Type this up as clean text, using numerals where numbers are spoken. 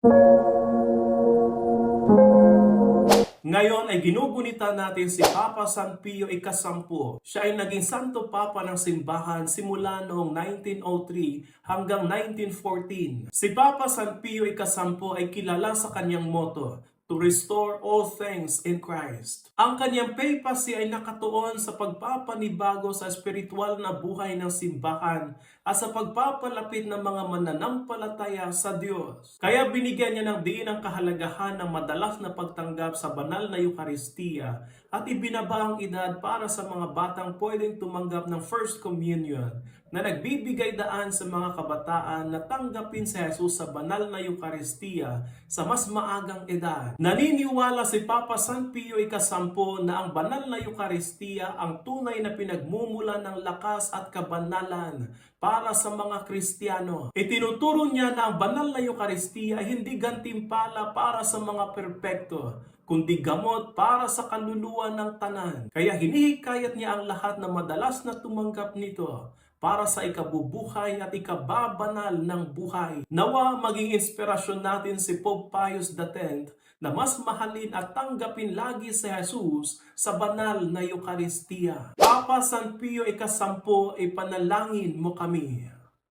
Ngayon ay ginugunita natin si Papa San Pio Ika-10. Siya ay naging Santo Papa ng simbahan simula noong 1903 hanggang 1914. Si Papa San Pio Ika-10 ay kilala sa kanyang motto, to restore all things in Christ. Ang kanyang papacy ay nakatuon sa pagpapanibago sa espiritual na buhay ng simbahan at sa pagpapalapit ng mga mananampalataya sa Diyos. Kaya binigyan niya ng diin ang kahalagahan ng madalas na pagtanggap sa banal na Eucharistia at ibinaba ang edad para sa mga batang pwedeng tumanggap ng First Communion na nagbibigay daan sa mga kabataan na tanggapin si Jesus sa banal na Eucharistia sa mas maagang edad. Naniniwala si Papa San Pio Ika-10 na ang banal na Eucharistia ang tunay na pinagmumulan ng lakas at kabanalan para sa mga Kristiyano. Itinuturo niya na ang banal na Eucharistia ay hindi gantimpala para sa mga perpekto, kundi gamot para sa kaluluwa ng tanan. Kaya hinihikayat niya ang lahat na madalas na tumanggap nito para sa ikabubuhay at ikababanal ng buhay. Nawa maging inspirasyon natin si Pope Pius X na mas mahalin at tanggapin lagi si Jesus sa banal na Eucharistia. Papa San Pio Ika-10, ipanalangin mo kami.